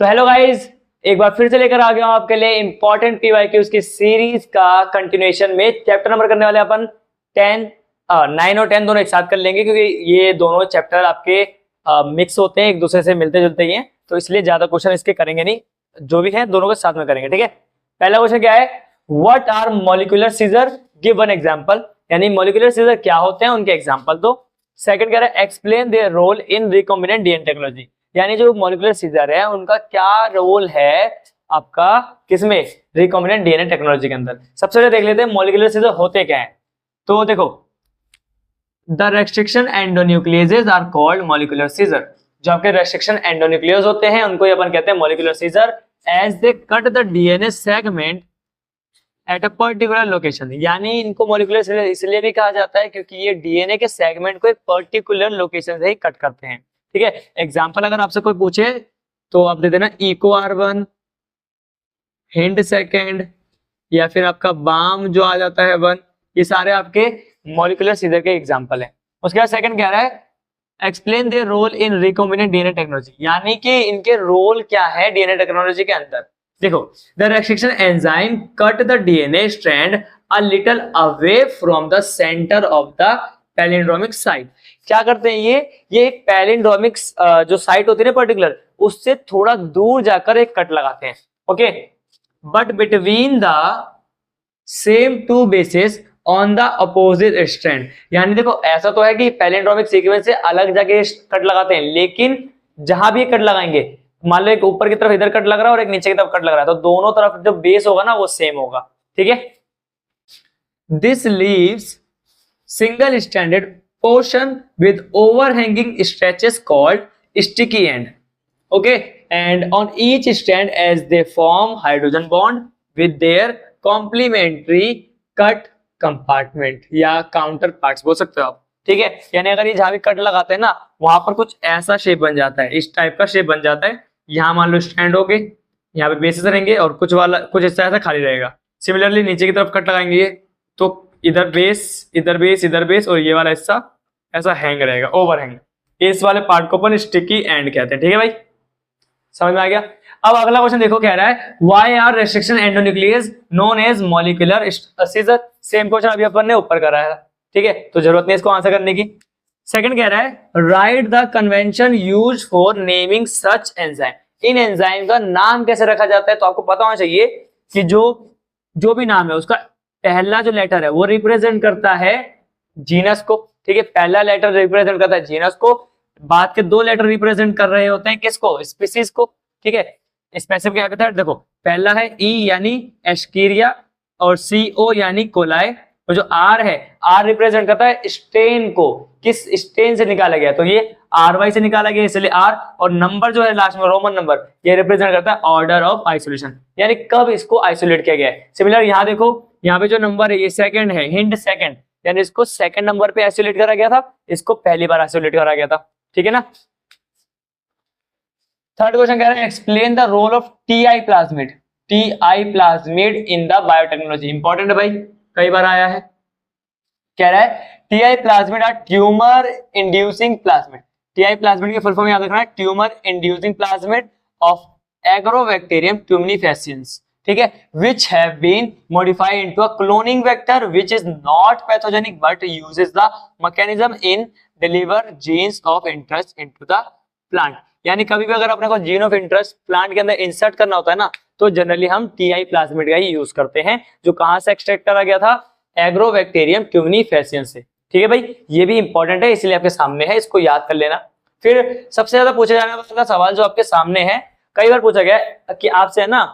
तो hello guys, एक बार फिर से लेकर आ गया हूं आपके लिए इंपॉर्टेंट पीवाईक्यूज की सीरीज का कंटिन्यूएशन में चैप्टर नंबर करने वाले अपन 10 9 और 10 दोनों एक साथ कर लेंगे, क्योंकि ये दोनों चैप्टर आपके मिक्स होते हैं, एक दूसरे से मिलते जुलते ही हैं, तो इसलिए ज्यादा क्वेश्चन इसके करेंगे नहीं, जो भी है दोनों के साथ में करेंगे। ठीक है, पहला क्वेश्चन क्या है, what are molecular scissor, give one example, यानी मॉलिक्यूलर सीजर क्या होते हैं उनके एग्जांपल दो। सेकंड कह रहा है explain their role in recombinant DNA technology, यानी जो मॉलिक्यूलर सीजर है उनका क्या रोल है आपका किसमें, रिकॉम्बिनेंट डीएनए टेक्नोलॉजी के अंदर। सबसे पहले देख लेते हैं मॉलिक्यूलर सीजर होते क्या है। तो देखो, the restriction endonucleases are called molecular scissor, जो आपके रेस्ट्रिक्शन एंडोन्यूक्लियस होते हैं उनको अपन कहते हैं molecular scissor, as they cut the DNA segment at a particular location, यानी इनको मॉलिक्यूलर सीजर इसलिए भी कहा जाता है क्योंकि ये डीएनए के सेगमेंट को एक पर्टिकुलर लोकेशन से ही कट करते हैं। ठीक है, एग्जांपल अगर आपसे कोई पूछे तो आप दे देना इको R1, हिंड सेकेंड, या फिर आपका बाम जो आ जाता है 1, ये सारे आपके मॉलिक्यूलर सीजर के एग्जांपल हैं। उसके बाद सेकंड कह रहा है explain their role in recombinant DNA technology, यानी कि इनके रोल क्या है डीएनए टेक्नोलॉजी के अंदर। देखो, the restriction enzyme cut the DNA strand a little away from the centre of the palindromic site. क्या करते हैं ये एक पैलिंड्रोमिक जो साइट होती है ना पर्टिकुलर, उससे थोड़ा दूर जाकर एक कट लगाते हैं। Okay, but between the same two bases on the opposite strand, यानी देखो ऐसा तो है कि पैलिंड्रोमिक सीक्वेंस से अलग जगह कट लगाते हैं, लेकिन जहां भी कट लगाएंगे, मान लो एक ऊपर की तरफ इधर कट लग रहा है और एक नीचे की तरफ कट लग रहा है, तो दोनों तरफ जो बेस होगा ना वो सेम होगा। ठीक है, this leaves single standard portion with overhanging stretches called sticky end. Okay, and on each strand as they form hydrogen bond with their complementary cut compartment या counterparts बोल सकते हो आप। ठीक है, यानी अगर ये जहां भी कट लगाते हैं ना वहां पर कुछ ऐसा शेप बन जाता है, इस टाइप का शेप बन जाता है। यहाँ मान लो स्टैंड हो गए, यहाँ पे बेसिस रहेंगे और कुछ हिस्सा ऐसा खाली रहेगा। सिमिलरली नीचे की तरफ कट लगाएंगे तो इधर बेस इधर बेस इधर बेस और ये वाला हिस्सा ऐसा हैंग रहेगा, ओवर हैंग। इस वाले पार्ट को अपन स्टिकी एंड कहते हैं। ठीक है भाई, समझ में आ गया। अब अगला क्वेश्चन देखो, कह रहा है why are restriction endonuclease known as molecular scissor. Same question अभी अपन ने ऊपर करा है। ठीक है, तो जरूरत नहीं इसको आंसर करने की। सेकंड कह रहा है right the convention used for naming such enzyme, in enzyme का नाम कैसे रखा जाता है। तो आपको पता होना चाहिए कि जो भी नाम है उसका पहला जो लेटर है वो रिप्रेजेंट करता है जीनस को। ठीक है, पहला लेटर रिप्रेजेंट करता है जीनस को, बाद के दो लेटर रिप्रेजेंट कर रहे होते हैं किसको, स्पीसीज को। ठीक है, स्पेसिफिक क्या कहता है, देखो पहला है ई यानी एस्कीरिया और CO यानी कोलाई, और जो R है R रिप्रेजेंट करता है स्टेन को, किस स्टेन से निकाला गया, तो ये RY से निकाला गया इसलिए R, और नंबर जो है लास्ट में रोमन नंबर ये रिप्रेजेंट करता है ऑर्डर ऑफ आइसोलेशन, यानी कब इसको आइसोलेट किया गया है। सिमिलर यहाँ देखो, यहाँ पे जो नंबर है ये सेकंड है, हिंड सेकंड, यानी इसको सेकंड नंबर पे आइसोलेट करा गया था, इसको पहली बार आइसोलेट करा गया था। ठीक है ना। थर्ड क्वेश्चन कह रहा है explain the role of TI plasmid in the biotechnology. Important है भाई, कई बार आया है। कह रहा है TI plasmid are tumor inducing plasmid. TI plasmid के फुल फॉर्म याद रखना है, tumor inducing plasmid of Agrobacterium tumefaciens. ठीक है, which have been modified into a cloning vector which is not pathogenic but uses the mechanism in deliver genes of interest into the plant। यानी कभी भी अगर अपने को जीन ऑफ इंटरेस्ट प्लांट के अंदर इंसर्ट करना होता है ना, तो जनरली हम TI प्लाज्मिड का ही यूज करते हैं, जो कहां से एक्सट्रैक्ट करा गया था, एग्रोबैक्टीरियम ट्यूमिनिफेसियंस से। ठीक है भाई, ये भी इंपॉर्टेंट है इसलिए आपके सामने है, इसको याद कर लेना। फिर सबसे ज्यादा पूछा जाने वाला सवाल जो आपके सामने है, कई बार पूछा गया कि आपसे है ना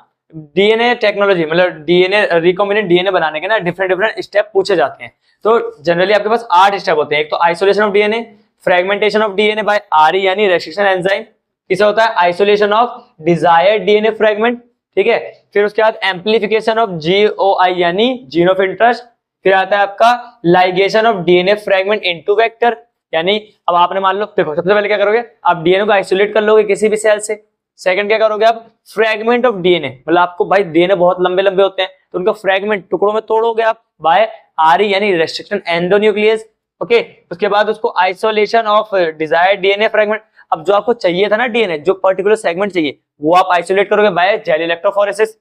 डीएनए टेक्नोलॉजी, मतलब डीएनए रिकॉम्बिनेंट डीएनए बनाने के ना डिफरेंट स्टेप पूछे जाते हैं। तो जनरली आपके पास 8 स्टेप होते हैं। एक तो isolation of DNA, fragmentation of DNA by RE यानी रेस्ट्रिक्शन एंजाइम, इसे होता है isolation of desired DNA fragment. ठीक है, फिर उसके बाद एम्प्लीफिकेशन ऑफ GOI यानी जीन ऑफ इंटरेस्ट, फिर आता है आपका ligation of DNA fragment into vector, यानी अब आपने मान लो, देखो सबसे पहले क्या करोगे, आप डीएनए को आइसोलेट कर लोगे किसी भी सेल से। सेकंड क्या करोगे आप, फ्रेगमेंट ऑफ डीएनए, मतलब आपको भाई डीएनए बहुत लंबे लंबे होते हैं तो उनको फ्रेगमेंट टुकड़ों में तोड़ोगे आप बाय RE यानी रेस्ट्रिक्शन एंडोन्यूक्लियस। ओके, उसके बाद उसको isolation of desired DNA fragment. अब जो आपको चाहिए था ना डीएनए, जो पर्टिकुलर सेगमेंट चाहिए वो आप आइसोलेट करोगे बाय जेल इलेक्ट्रोफोरेसिस।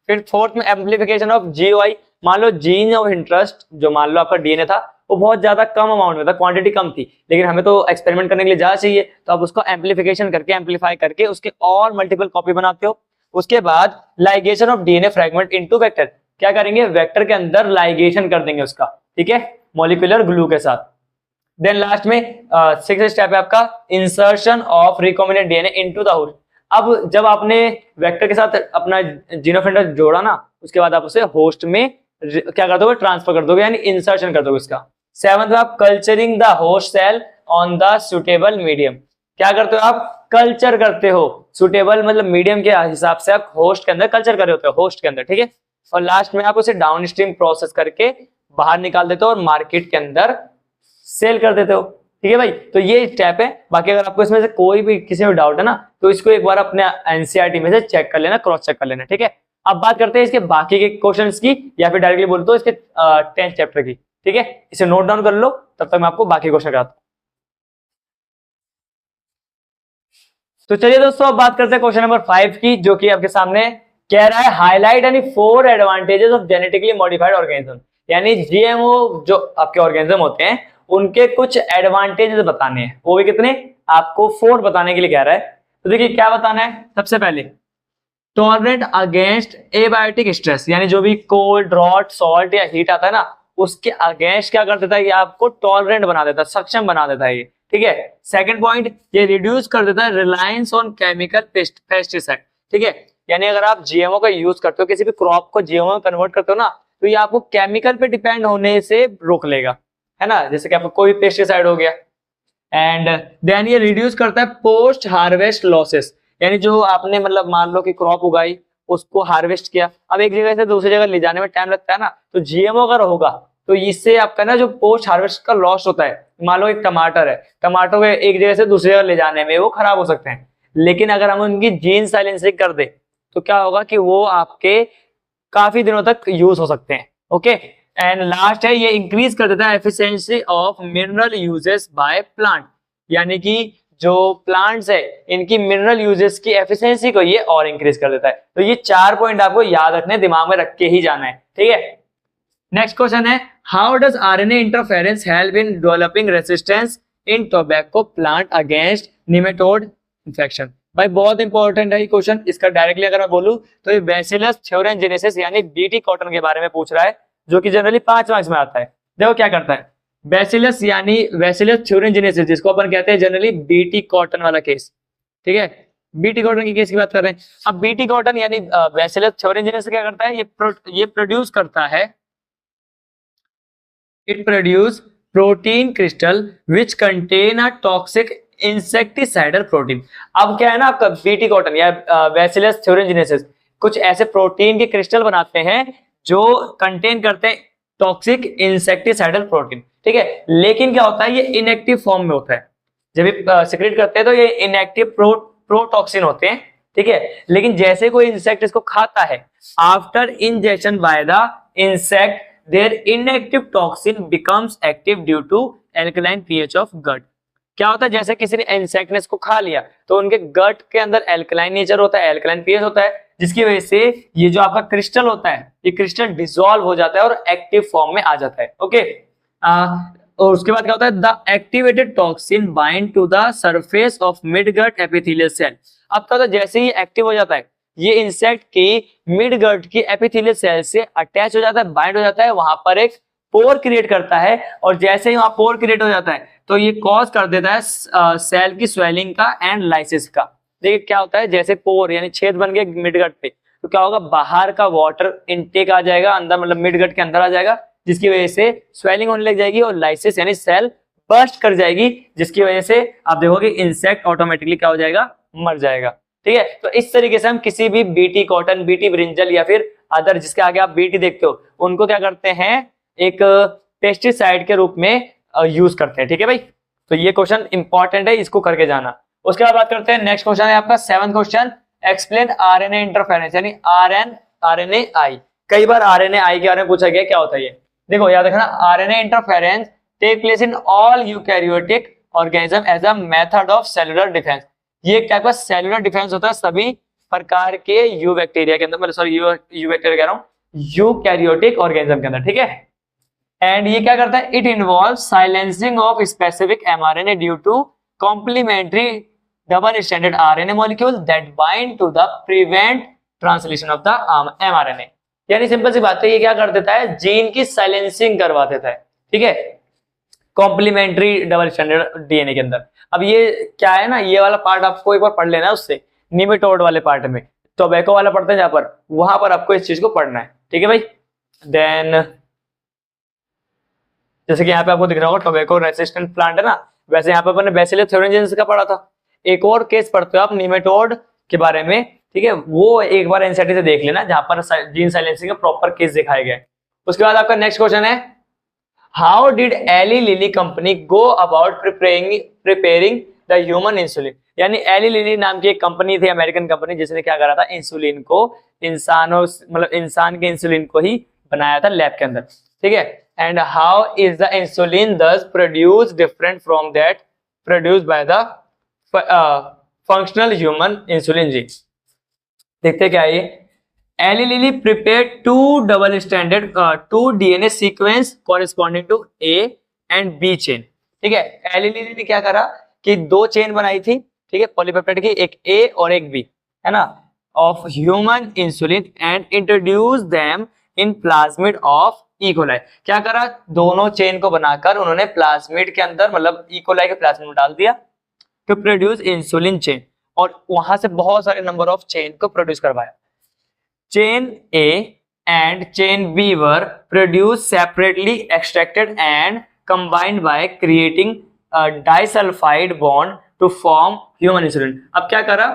फिर फोर्थ में एम्प्लीफिकेशन ऑफ जीओआई। मान लो जीन ऑफ इंटरेस्ट जो मान लो आपका डीएनए था वो बहुत ज्यादा कम अमाउंट में था, क्वांटिटी कम थी, लेकिन हमें तो एक्सपेरिमेंट करने के लिए ज्यादा चाहिए, तो आप उसको एम्प्लीफिकेशन करके एम्प्लीफाई करके उसके और मल्टीपल कॉपी बनाते हो। उसके बाद ligation of DNA fragment into vector, क्या करेंगे वेक्टर के अंदर लाइगेशन कर देंगे उसका, ठीक है, मॉलिक्यूलर ग्लू के साथ। देन लास्ट में सिक्स्थ स्टेप है आपका insertion of recombinant DNA into the host. अब जब आपने वेक्टर के साथ अपना जीन ऑफ इंटरेस्ट जोड़ा ना, उसके बाद आप उसे होस्ट में क्या कर दोगे, ट्रांसफर कर दोगे, यानी इंसर्शन कर दोगे उसका। सेवंथ में आप culturing the host cell on the suitable medium, क्या करते हो आप कल्चर करते हो, सुटेबल मतलब मीडियम के हिसाब से आप होस्ट के अंदर कल्चर कर रहे होते हो, होस्ट के अंदर, ठीक है। और लास्ट में आप उसे डाउन स्ट्रीम प्रोसेस करके बाहर निकाल देते हो और मार्केट के अंदर सेल कर देते हो, ठीक है भाई। तो ये स्टेप है। बाकी अगर आपको इसमें से कोई भी किसी में डाउट है ना, तो इसको एक बार अपने एनसीईआरटी में से चेक कर लेना, क्रॉस चेक कर लेना, ठीक है। अब बात करते हैं इसके बाकी के क्वेश्चंस की, या फिर डायरेक्टली बोल दो इसके 10th चैप्टर की, ठीक है। इसे नोट डाउन कर लो, तब तक मैं आपको बाकी क्वेश्चन कराता हूं। तो चलिए दोस्तों अब बात करते हैं क्वेश्चन नंबर 5 की, जो कि आपके सामने कह रहा है highlight any 4 advantages of genetically modified organism, यानी जीएमओ जो आपके ऑर्गेनिज्म होते हैं उनके कुछ एडवांटेजेस बताने हैं, वो भी कितने, आपको 4 बताने के लिए कह रहा है। तो देखिए क्या बताना है, सबसे पहले टॉलरेंट अगेंस्ट एबायोटिक स्ट्रेस, यानी जो भी कोल्ड ड्रॉट सॉल्ट या हीट आता है ना उसके अगेंस्ट क्या कर देता है, ये आपको टॉलरेंट बना देता है, सक्षम बना देता है ये, ठीक है। सेकंड पॉइंट, ये रिड्यूस कर देता है रिलायंस ऑन केमिकल पेस्टिसाइड, ठीक है। यानी अगर आप जीएमओ का यूज करते हो, किसी भी क्रॉप को जीएमओ में कन्वर्ट करते हो ना, तो ये आपको केमिकल पे डिपेंड होने से रोक लेगा, है ना, जैसे कि आपको कोई पेस्टिसाइड हो गया। एंड देन ये रिड्यूस करता है पोस्ट हार्वेस्ट लॉसेस, यानी जो आपने मतलब मान लो कि क्रॉप उगाई, उसको हार्वेस्ट किया, अब एक जगह से दूसरी जगह ले जाने में टाइम लगता है ना, तो जीएमओ अगर होगा तो इससे आपका ना जो पोस्ट हार्वेस्ट का लॉस होता है, मान लो एक टमाटर है, टमाटो को एक जगह से दूसरी जगह ले जाने में वो खराब हो सकते हैं, लेकिन अगर हम उनकी जीन साइलेंसिंग कर दे तो क्या होगा कि वो आपके काफी दिनों तक यूज हो सकते हैं, ओके। एंड लास्ट है ये इंक्रीज कर देता है efficiency of mineral uses by plant, यानी कि जो प्लांट्स है इनकी मिनरल यूजेस की एफिशिएंसी को ये और इंक्रीज कर देता है। तो ये 4 पॉइंट आपको याद रखने, दिमाग में रख के ही जाना है, ठीक है। नेक्स्ट क्वेश्चन है how does RNA interference help in developing resistance in tobacco plant against nematode infection. भाई बहुत इंपॉर्टेंट है ये क्वेश्चन, इसका डायरेक्टली अगर मैं बोलूं तो ये बैसिलस थ्योरेनजेनेसिस यानी बीटी कॉटन के बारे में पूछ रहा है, जो कि जनरली 5 मार्क्स में आता है। देखो क्या करता है, बैसिलस यानी बैसिलस थ्योरेनजेनेसिस, जिसको अपन कहते हैं जनरली बीटी कॉटन वाला केस, ठीक है, बीटी कॉटन की केस की बात कर रहे हैं। अब बीटी कॉटन यानी बैसिलस थ्योरेनजेनेसिस क्या करता है, ये प्रोड्यूस करता है, it produce protein crystal which contain a toxic insecticidal protein. अब क्या है ना आपका बीटी कॉटन या बैसिलस थ्योरेनजेनेसिस कुछ ऐसे प्रोटीन के क्रिस्टल बनाते हैं जो कंटेन करते हैं टॉक्सिक इंसेक्टिसाइडल प्रोटीन, ठीक है। लेकिन क्या होता है, ये इनएक्टिव फॉर्म में होता है, जब ये सिक्रेट करते हैं तो ये इनएक्टिव प्रोटॉक्सिन होते हैं, ठीक है। लेकिन जैसे कोई इंसेक्ट इसको खाता है, after injection by the insect their inactive toxin becomes active due to alkaline pH of gut. क्या होता है, जैसे किसी ने इंसेक्ट ने इसको खा लिया तो उनके गट के अंदर एल्कलाइन नेचर होता है, एल्कलाइन पीएच होता है, जिसकी वजह से ये जो आपका क्रिस्टल होता है ये क्रिस्टल डिसॉल्व हो जाता है और एक्टिव फॉर्म में आ जाता है, ओके। और उसके बाद क्या होता है, the activated toxin bind to the surface of mid gut epithelial cell. अब क्या होता है, जैसे ही एक्टिव हो जाता है ये इंसेक्ट की मिड गट की एपिथेलियल सेल से अटैच हो जाता है, बाइंड हो जाता है, वहां पर एक पोर क्रिएट करता है, और जैसे ही वहां पोर क्रिएट हो जाता है तो ये कॉज कर देता है सेल की स्वेलिंग का एंड लाइसिस का। देखिए क्या होता है, जैसे पोर यानी छेद बन गए मिड गट पे, तो क्या होगा, बाहर का वाटर इनटेक आ जाएगा अंदर, मतलब मिड गट के अंदर आ जाएगा, जिसकी वजह से स्वेलिंग होने लग जाएगी और लाइसिस यानी सेल बर्स्ट कर जाएगी, जिसकी वजह से आप देखोगे इंसेक्ट ऑटोमेटिकली क्या हो जाएगा, मर जाएगा, ठीक है। तो इस तरीके से हम किसी भी बीटी कॉटन, बीटी ब्रिंजल या फिर अदर जिसके आगे आप बीटी देखते हो, उनको क्या करते हैं, एक पेस्टिसाइड के रूप में यूज करते हैं, ठीक है भाई। तो ये क्वेश्चन इंपॉर्टेंट है, इसको करके जाना। उसके बाद बात करते हैं, नेक्स्ट क्वेश्चन है आपका 7th question, explain RNA interference यानी आरएनए आई। कई बार आरएनए आई के बारे में पूछा गया, क्या होता है ये, देखो याद रखना, RNA interference take place in all eukaryotic organism as a method of cellular defence. ये एक टाइप का सेलुलर डिफेंस होता है सभी प्रकार के यू बैक्टीरिया के अंदर, मतलब सॉरी यू बैक्टीरिया कह रहा हूँ, यूकैरियोटिक ऑर्गेनिज्म के अंदर, ठीक है। एंड ये क्या करता है, it involve silencing of specific mRNA due to complementary double standard RNA molecule that bind to the prevent translation of the mRNA. यानी सिंपल सी बात है, ये क्या कर देता है, जीन की साइलेंसिंग करवा देता है, ठीक है, कॉम्प्लीमेंट्री डबल स्टैंडर्ड डीएनए के अंदर। अब ये क्या है ना, ये वाला पार्ट आपको एक बार पढ़ लेना है उससे, निमेटोड वाले पार्ट में, टोबैको वाला पढ़ते हैं जहां पर, वहां पर आपको इस चीज को पढ़ना है, ठीक है भाई। देन जैसे कि यहाँ पे आपको दिख रहा होगा टोबैको रेसिस्टेंट प्लांट है ना, वैसे यहाँ पे अपन ने बैसिलस थ्योरेंजिएंसिस का पढ़ा था। एक और केस पढ़ते हो आप निमेटोड के बारे में, ठीक है, वो एक बार एनसीईआरटी से देख लेना, जहां पर जीन साइलेंसिंग का प्रॉपर केस दिखाए गए। उसके बाद आपका नेक्स्ट क्वेश्चन है, how did Eli Lilly company go about preparing the human insulin. यानी एली लिली नाम की एक कंपनी थी, अमेरिकन कंपनी, जिसने क्या करा था, इंसुलिन को इंसानों, मतलब इंसान के इंसुलिन को ही बनाया था लैब के अंदर, ठीक है। And how is the insulin thus produced different from that produced by the functional human insulin जी। देखते क्या है ये, Eli Lilly prepared two DNA sequence corresponding to A and B chain, ठीक है। एली लिली ने क्या करा कि दो चेन बनाई थी, ठीक है, पॉलीपेप्टाइड की, एक A और एक B, है ना, of human insulin and introduce them in plasmid of E coli. क्या करा, दोनों चेन को बनाकर उन्होंने प्लाज्मिड के अंदर, मतलब इकोलाई के प्लाज्मिड में डाल दिया टू प्रोड्यूस इंसुलिन चेन, और वहां से बहुत सारे नंबर ऑफ चेन को प्रोड्यूस करवाया। Chain A and chain B were produced separately, extracted and combined by creating a disulfide bond to form human insulin। अब क्या करा,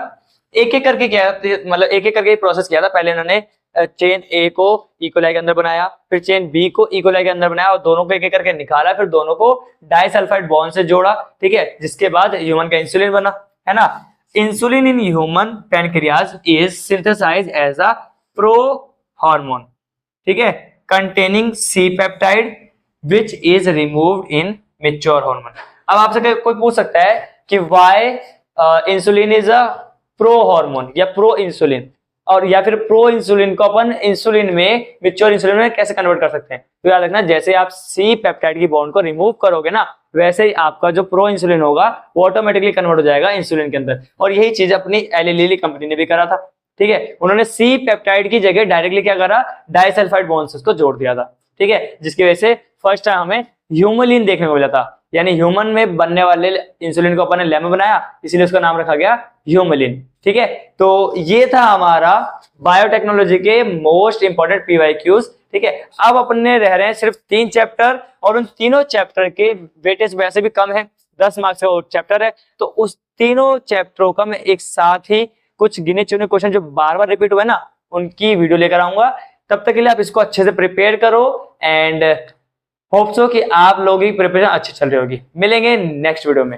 एक एक करके किया, मतलब एक एक करके प्रोसेस किया था। पहले इन्होंने चेन ए को इकोलाई के अंदर बनाया, फिर चेन बी को इकोलाई के अंदर बनाया, और दोनों को एक एक करके निकाला, फिर दोनों को डाइसल्फाइड बॉन्ड से जोड़ा, ठीक है, जिसके बाद ह्यूमन का इंसुलिन बना, है ना। Insulin in human pancreas is synthesised as a pro hormone, ठीक है, containing C peptide which is removed in mature hormone. अब आपसे कोई पूछ सकता है कि why insulin is a pro hormone या प्रो इंसुलिन, और या फिर प्रो इंसुलिन को अपन इंसुलिन में, मेच्योर इंसुलिन में कैसे कन्वर्ट कर सकते हैं। तो याद रखना, जैसे आप सी पेप्टाइड की बॉन्ड को रिमूव करोगे ना, वैसे ही आपका जो प्रो इंसुलिन होगा वो ऑटोमेटिकली कन्वर्ट हो जाएगा इंसुलिन के अंदर। और यही चीज अपनी एली लिली कंपनी ने भी करा था, ठीक है। उन्होंने सी पेप्टाइड की जगह डायरेक्टली क्या करा, डाइसल्फाइड बॉन्ड्स को जोड़ दिया था, ठीक है, जिसकी वजह से फर्स्ट टाइम हमें ह्यूमलिन देखने को मिला था। यानी ह्यूमन में बनने वाले इंसुलिन को अपन ने लैब में बनाया, इसीलिए उसका नाम रखा गया ह्यूमलिन, ठीक है। तो ये था हमारा बायोटेक्नोलॉजी के मोस्ट इंपॉर्टेंट पीवाईक्यूज, ठीक है। अब अपने रह रहे हैं सिर्फ 3 चैप्टर, और उन तीनों चैप्टर के वेटेज वैसे भी कम है, 10 मार्क्स का चैप्टर है, तो उस तीनों चैप्टरों का मैं एक साथ ही कुछ गिने चुने क्वेश्चन जो बार बार रिपीट हुए ना, उनकी वीडियो लेकर आऊंगा। तब तक के लिए आप इसको अच्छे से प्रिपेयर करो, एंड होप सो कि आप लोगों की प्रिपरेशन अच्छी चल रही होगी। मिलेंगे नेक्स्ट वीडियो में।